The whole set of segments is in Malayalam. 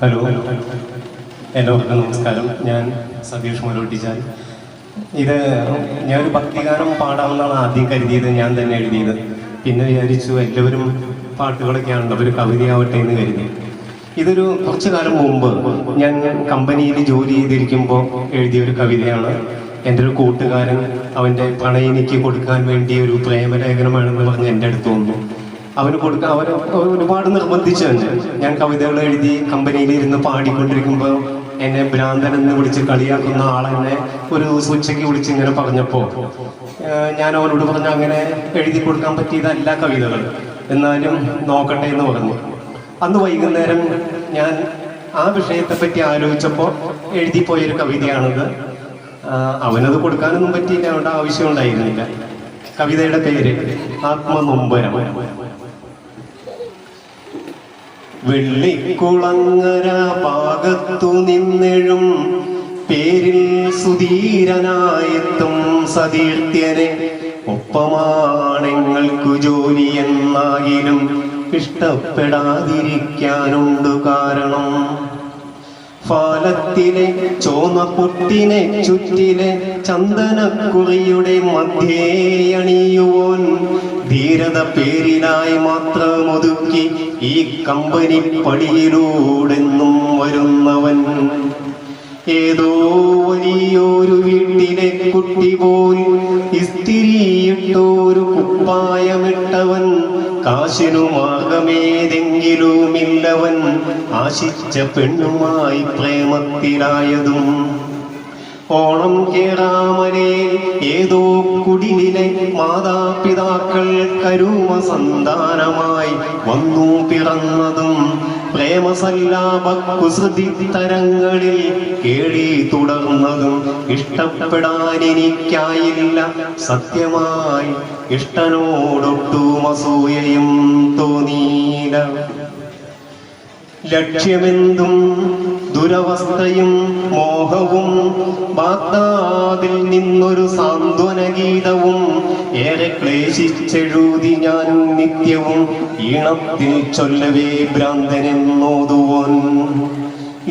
ഹലോ, എല്ലാവർക്കും നമസ്കാരം. ഞാൻ സതീഷ് മലോട്ടിച്ചാൽ. ഞാനൊരു ഭക്തിഗാനം പാടാമെന്നാണ് ആദ്യം കരുതിയത്, ഞാൻ തന്നെ എഴുതിയത്. പിന്നെ വിചാരിച്ചു എല്ലാവരും പാട്ടുകളൊക്കെയാണല്ലോ, ഒരു കവിതയാവട്ടെ എന്ന് കരുതി. ഇതൊരു കുറച്ചു കാലം മുമ്പ് ഞാൻ കമ്പനിയിൽ ജോലി ചെയ്തിരിക്കുമ്പോൾ എഴുതിയൊരു കവിതയാണ്. എൻ്റെ ഒരു കൂട്ടുകാരൻ അവൻ്റെ പ്രണയിനിക്ക് കൊടുക്കാൻ വേണ്ടി ഒരു പ്രേമലേഖനമാണെന്ന് പറഞ്ഞ് എൻ്റെ അടുത്ത് വന്നു. അവന് കൊടുക്കാൻ അവർ ഒരുപാട് നിർബന്ധിച്ചു തന്നെ. ഞാൻ കവിതകൾ എഴുതി കമ്പനിയിൽ ഇരുന്ന് പാടിക്കൊണ്ടിരിക്കുമ്പോൾ എന്നെ ഭ്രാന്തൻ എന്ന് വിളിച്ച് കളിയാക്കുന്ന ആളെന്നെ ഒരു ഉച്ചയ്ക്ക് വിളിച്ച് ഇങ്ങനെ പറഞ്ഞപ്പോൾ ഞാൻ അവനോട് പറഞ്ഞു, അങ്ങനെ എഴുതി കൊടുക്കാൻ പറ്റിയതല്ല കവിതകൾ, എന്നാലും നോക്കട്ടെ എന്ന് പറഞ്ഞു. അന്ന് വൈകുന്നേരം ഞാൻ ആ വിഷയത്തെപ്പറ്റി ആലോചിച്ചപ്പോൾ എഴുതിപ്പോയൊരു കവിതയാണിത്. അവനത് കൊടുക്കാനൊന്നും പറ്റിയില്ല, അവൻ്റെ ആവശ്യം ഉണ്ടായിരുന്നില്ല. കവിതയുടെ പേര് ആത്മനൊമ്പരം. വെള്ളിക്കുളങ്ങര ഭാഗത്തു നിന്നെഴും പേരിൽ സുധീരനായെത്തും സതീർത്ഥ്യനെ ഒപ്പമാണെങ്ങൾക്കു ജോലി എന്നാകിലും ഇഷ്ടപ്പെടാതിരിക്കാനുണ്ട് കാരണം. ഫാലത്തിലെ ചോന്നപ്പൊട്ടിനെ ചുറ്റിലെ ചന്ദനക്കുറിയുടെ മധ്യേ അണിയുവോൻ ധീരത പേരിലായി മാത്രം ഒതുക്കി ഈ കമ്പനി പടിയിലൂടെന്നും വരുന്നവൻ. ഏതോ വലിയൊരു വീട്ടിലെ കുട്ടി പോൽ ഇസ്തിരിയിട്ടൊരു കുപ്പായമിട്ടവൻ. കാശിനു മാർഗമേതെങ്കിലുമില്ലവൻ ആശിച്ച പെണ്ണുമായി പ്രേമത്തിലായതും. ഓണം കേറാമലേ ഏതോ കുടിലിലെ മാതാപിതാക്കൾ കരുമ സന്താനമായി വന്നു പിറന്നതും. പ്രേമസല്ലാപ കുസൃതി തരങ്ങളിൽ കേളി തുടർന്നതും. ഇഷ്ടപ്പെടാനെനിക്കായില്ല സത്യമായി, ഇഷ്ടനോടൊട്ടും അസൂയയും തോന്നീല. ലക്ഷ്യമെന്തും ദുരവസ്ഥയും മോഹവും ബാഗ്ദാദിൽ നിന്നൊരു സാന്ത്വനഗീതവും ഏറെ ക്ലേശിച്ചെഴുതി ഞാൻ നിത്യവും ഈണത്തിൽ ചൊല്ലവേ ഭ്രാന്തനെന്നോതുവോൻ.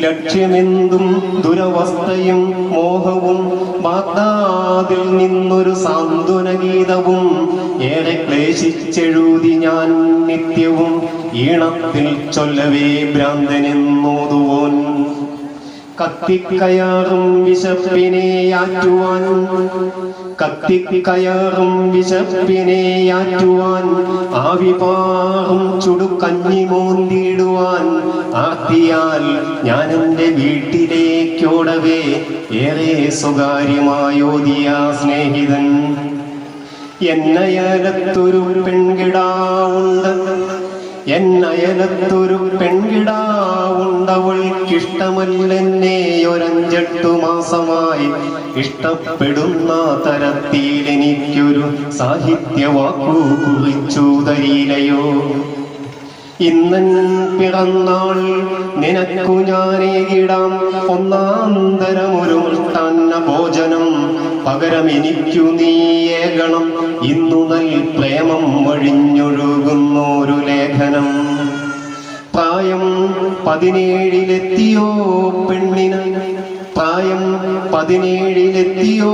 ലക്ഷ്യമെന്തും ദുരവസ്ഥയും മോഹവും ബാഗ്ദാദിൽ നിന്നൊരു സാന്ത്വനഗീതവും ഏറെ ക്ലേശിച്ചെഴുതി ഞാൻ നിത്യവും ഈണത്തിൽ ചൊല്ലവേ ഭ്രാന്തനെന്നോതുവോൻ. കത്തിക്കയറും വിശപ്പിനെയാറ്റുവാൻ, കത്തിക്കയറും വിശപ്പിനെയാറ്റുവാൻ, ആവിപാറും ചുടുകഞ്ഞി മോന്തിടുവാൻ ആർത്തിയാൽ ഞാൻ എൻ്റെ വീട്ടിലേക്കോടവേ ഏറെ സ്വകാര്യമായോദിയ സ്നേഹിതൻ. എന്നയലത്തൊരു പെൺകിടാവുണ്ട്, എന്നയലത്തൊരു പെൺകിടാവുണ്ടവൾക്കിഷ്ടമല്ലെന്നെ ഒരഞ്ചെട്ടു മാസമായി. ഇഷ്ടപ്പെടുന്ന തരത്തിൽ എനിക്കൊരു സാഹിത്യവാക്കു കുറിച്ചു തരീലയോ. ഇന്നൻ പിറന്നാൾ നിനക്കു ഞാനേകിടാം ഒന്നാന്തരമൊരു മൃഷ്ടാന്ന ഭോജനം. പകരം എനിക്കു നീയേകണം ഇന്നു നൽ പ്രേമം വഴിഞ്ഞൊഴുകുന്നൊരു ലേഖനം. പ്രായം 17 പെണ്ണിന്, പ്രായം 17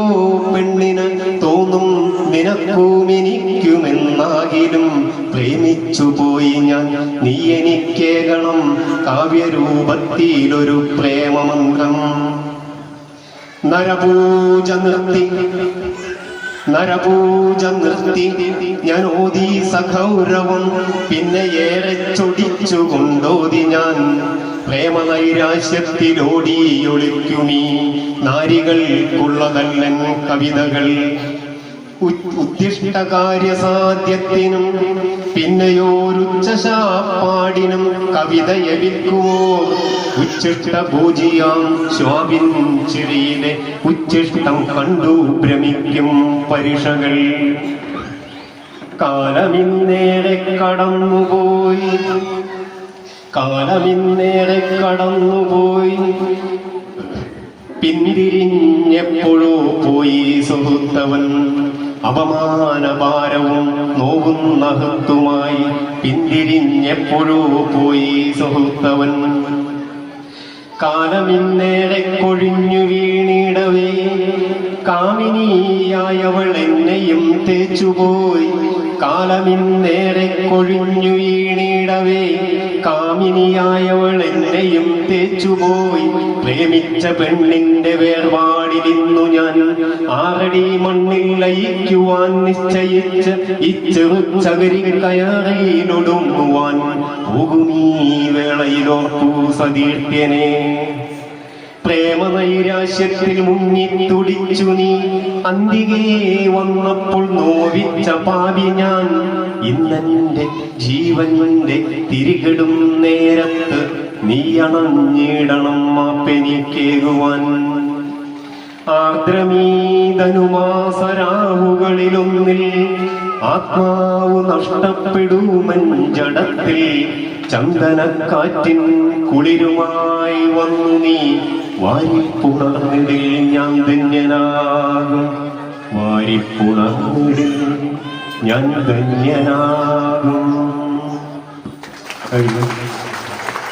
പെണ്ണിന് തോന്നും നിനക്കും എനിക്കുമെന്നാകിലും പ്രേമിച്ചു പോയി ഞാൻ. നീ എനിക്കേകണം കാവ്യരൂപത്തിലൊരു പ്രേമമന്ത്രം. നരപൂജ നിർത്തി, നരപൂജ നിർത്തി ഞാൻ ഓതി സഗൗരവം. പിന്നെ ഏറെ ചൊടിച്ചു കൊണ്ടോതി ഞാൻ പ്രേമനൈരാശ്യത്തിലോടി ഒളിക്കുമീ നാരികൾക്കുള്ളതല്ലൻ കവിതകൾ. ഉദ്ദിഷ്ടകാര്യസാധ്യത്തിനും പിന്നെയോരുച്ചശാപ്പാടിനും കവിതയെ വിൽക്കുവോ. ഉച്ചിഷ്ട പൂജിയാം ശ്വാപിൻ ചിരിയിലെ ഉച്ചിഷ്ടം കണ്ടു ഭ്രമിക്കും പരിഷകൾ. കാലമിന്നേറെ കടന്നുപോയി, കാലമിന്നേറെ കടന്നുപോയി, പിന്തിരിഞ്ഞെപ്പോഴോ പോയി സുഹൃത്തവൻ. അപമാനഭാരവും നോവുന്ന ഹൃത്തുമായി പിന്തിരിഞ്ഞെപ്പോഴോ പോയി സുഹൃത്തവൻ. കാലമിന്നേറെ കൊഴിഞ്ഞു വീണിടവേ കാമിനിയായവൾ എന്നെയും തേച്ചുപോയി. കാലമിന്നേറെ കൊഴിഞ്ഞു വീണിടവേ കാമിനിയായവൾ എന്നെയും തേച്ചുപോയി. പ്രേമിച്ച പെണ്ണിന്റെ വേർപാടിലിന്നു ഞാൻ ആറടി മണ്ണിൽ ലയിക്കുവാൻ നിശ്ചയിച്ച് ഇച്ചെറുച്ചകരി കയറിയിലൊടുങ്ങുവാൻ പോകുമീ വേളയിലോർക്കൂ സതീർത്ഥ്യനെ. പ്രേമനൈരാശ്യത്തിൽ മുങ്ങിത്തുടിച്ചു നീ അന്തികേ വന്നപ്പോൾ നോവിച്ച പാപി ഞാൻ. ഇന്നെന്റെ ജീവന്റെ തിരികെടും നേരത്ത് നീ അണഞ്ഞിടണം മാപ്പെനിക്കേകുവാൻ. ആർദ്രമീതനുമാസരാവുകളിലൊന്നിൽ ആത്മാവ് നഷ്ടപ്പെടുമൻ ജഡത്തിൽ. ചന്ദനക്കാറ്റിൻ കുളിരുമായി വന്നു നീ വാരിപ്പുണർന്നിടിൽ ഞാൻ ധന്യനാകും. വാരിപ്പുണർന്നിടിൽ ഞാൻ ധന്യനാകും.